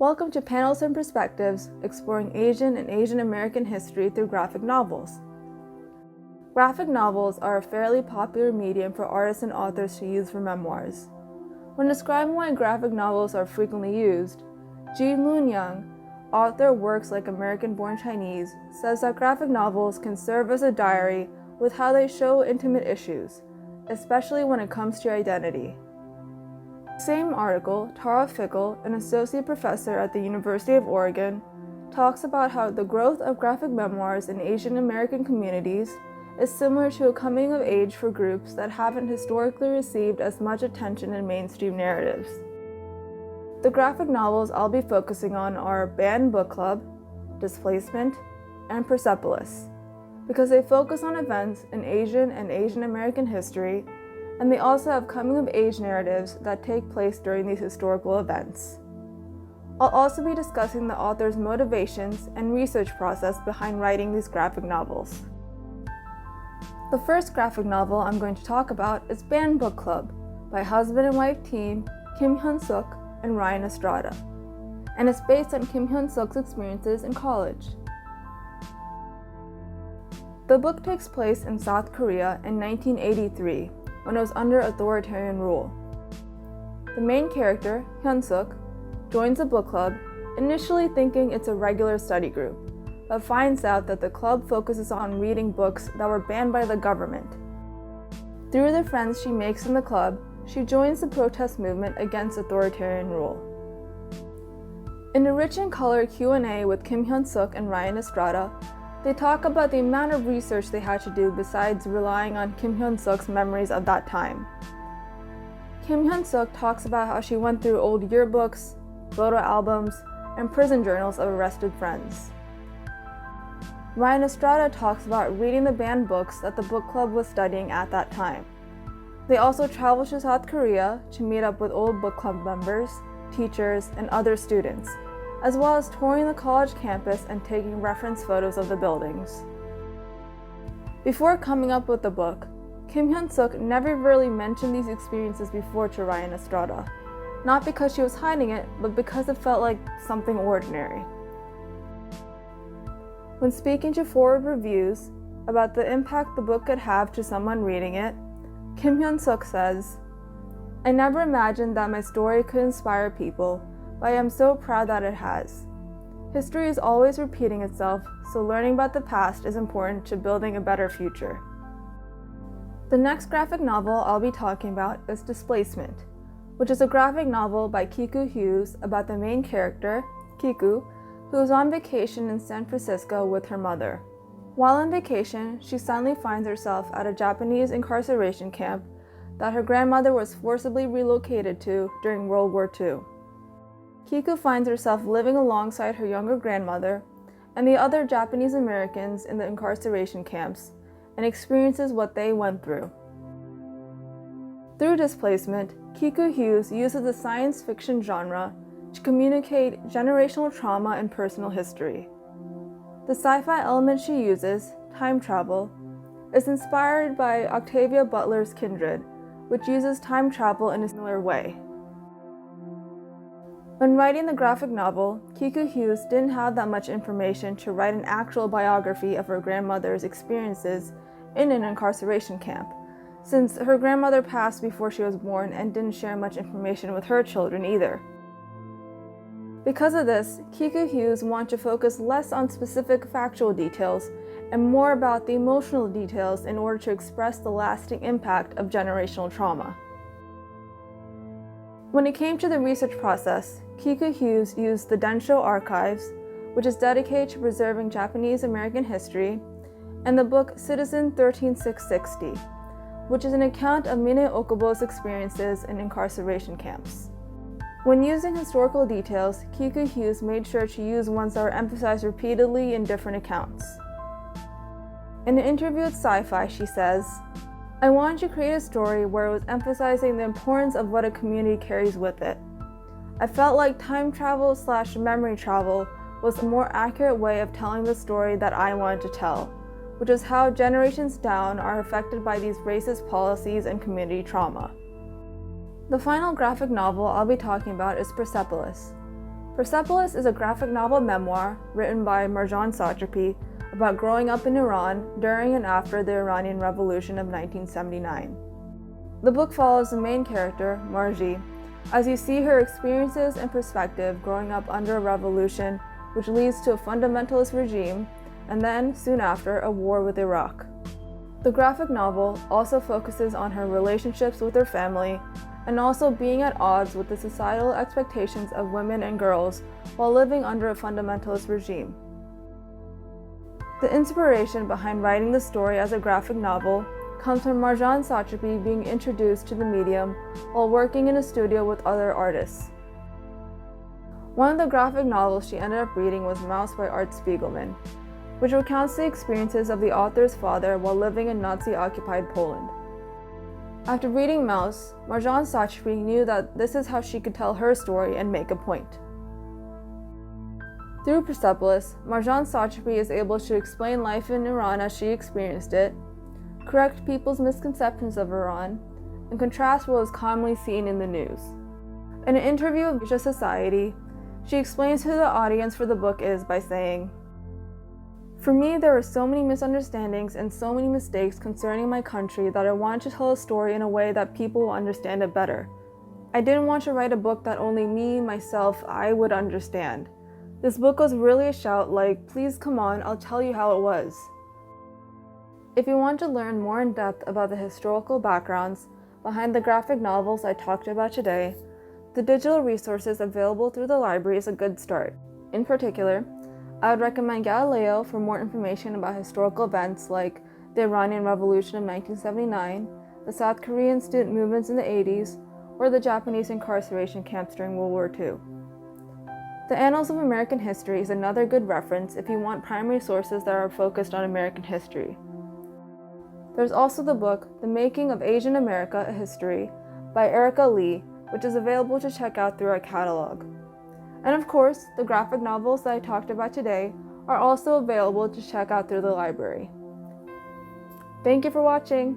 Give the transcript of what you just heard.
Welcome to Panels and Perspectives, exploring Asian and Asian American history through graphic novels. Graphic novels are a fairly popular medium for artists and authors to use for memoirs. When describing why graphic novels are frequently used, Ji Lun-young, author of works like American-Born Chinese, says that graphic novels can serve as a diary with how they show intimate issues, especially when it comes to identity. Same article, Tara Fickle, an associate professor at the University of Oregon, talks about how the growth of graphic memoirs in Asian American communities is similar to a coming of age for groups that haven't historically received as much attention in mainstream narratives. The graphic novels I'll be focusing on are Banned Book Club, Displacement, and Persepolis, because they focus on events in Asian and Asian American history, and they also have coming-of-age narratives that take place during these historical events. I'll also be discussing the author's motivations and research process behind writing these graphic novels. The first graphic novel I'm going to talk about is Banned Book Club by husband and wife team Kim Hyun-suk and Ryan Estrada, and it's based on Kim Hyun-suk's experiences in college. The book takes place in South Korea in 1983, when it was under authoritarian rule. The main character, Hyun-suk, joins a book club, initially thinking it's a regular study group, but finds out that the club focuses on reading books that were banned by the government. Through the friends she makes in the club, she joins the protest movement against authoritarian rule. In a rich and color Q&A with Kim Hyun-suk and Ryan Estrada, they talk about the amount of research they had to do besides relying on Kim Hyun-suk's memories of that time. Kim Hyun-suk talks about how she went through old yearbooks, photo albums, and prison journals of arrested friends. Ryan Estrada talks about reading the banned books that the book club was studying at that time. They also travel to South Korea to meet up with old book club members, teachers, and other students, as well as touring the college campus and taking reference photos of the buildings. Before coming up with the book, Kim Hyun-suk never really mentioned these experiences before to Ryan Estrada, not because she was hiding it, but because it felt like something ordinary. When speaking to Forward Reviews about the impact the book could have to someone reading it, Kim Hyun-suk says, "I never imagined that my story could inspire people, but I am so proud that it has. History is always repeating itself, so learning about the past is important to building a better future." The next graphic novel I'll be talking about is Displacement, which is a graphic novel by Kiku Hughes about the main character, Kiku, who is on vacation in San Francisco with her mother. While on vacation, she suddenly finds herself at a Japanese incarceration camp that her grandmother was forcibly relocated to during World War II. Kiku finds herself living alongside her younger grandmother and the other Japanese Americans in the incarceration camps and experiences what they went through. Through Displacement, Kiku Hughes uses the science fiction genre to communicate generational trauma and personal history. The sci-fi element she uses, time travel, is inspired by Octavia Butler's Kindred, which uses time travel in a similar way. When writing the graphic novel, Kiku Hughes didn't have that much information to write an actual biography of her grandmother's experiences in an incarceration camp, since her grandmother passed before she was born and didn't share much information with her children either. Because of this, Kiku Hughes wanted to focus less on specific factual details and more about the emotional details in order to express the lasting impact of generational trauma. When it came to the research process, Kiku Hughes used the Densho Archives, which is dedicated to preserving Japanese American history, and the book Citizen 13660, which is an account of Mine Okubo's experiences in incarceration camps. When using historical details, Kiku Hughes made sure to use ones that were emphasized repeatedly in different accounts. In an interview with Sci-Fi, she says, "I wanted to create a story where it was emphasizing the importance of what a community carries with it. I felt like time travel/memory travel was a more accurate way of telling the story that I wanted to tell, which is how generations down are affected by these racist policies and community trauma." The final graphic novel I'll be talking about is Persepolis. Persepolis is a graphic novel memoir written by Marjan Satrapi about growing up in Iran during and after the Iranian Revolution of 1979. The book follows the main character, Marji, as you see her experiences and perspective growing up under a revolution which leads to a fundamentalist regime, and then, soon after, a war with Iraq. The graphic novel also focuses on her relationships with her family and also being at odds with the societal expectations of women and girls while living under a fundamentalist regime. The inspiration behind writing the story as a graphic novel comes from Marjan Satrapi being introduced to the medium while working in a studio with other artists. One of the graphic novels she ended up reading was Mouse by Art Spiegelman, which recounts the experiences of the author's father while living in Nazi-occupied Poland. After reading Mouse, Marjan Satrapi knew that this is how she could tell her story and make a point. Through Persepolis, Marjan Satrapi is able to explain life in Iran as she experienced it, correct people's misconceptions of Iran, and contrast what is commonly seen in the news. In an interview with Asia Society, she explains who the audience for the book is by saying, "For me, there were so many misunderstandings and so many mistakes concerning my country that I wanted to tell a story in a way that people will understand it better. I didn't want to write a book that only me, myself, I would understand. This book was really a shout like, please come on, I'll tell you how it was." If you want to learn more in depth about the historical backgrounds behind the graphic novels I talked about today, the digital resources available through the library is a good start. In particular, I would recommend Galileo for more information about historical events like the Iranian Revolution of 1979, the South Korean student movements in the 80s, or the Japanese incarceration camps during World War II. The Annals of American History is another good reference if you want primary sources that are focused on American history. There's also the book, The Making of Asian America, A History, by Erica Lee, which is available to check out through our catalog. And of course, the graphic novels that I talked about today are also available to check out through the library. Thank you for watching!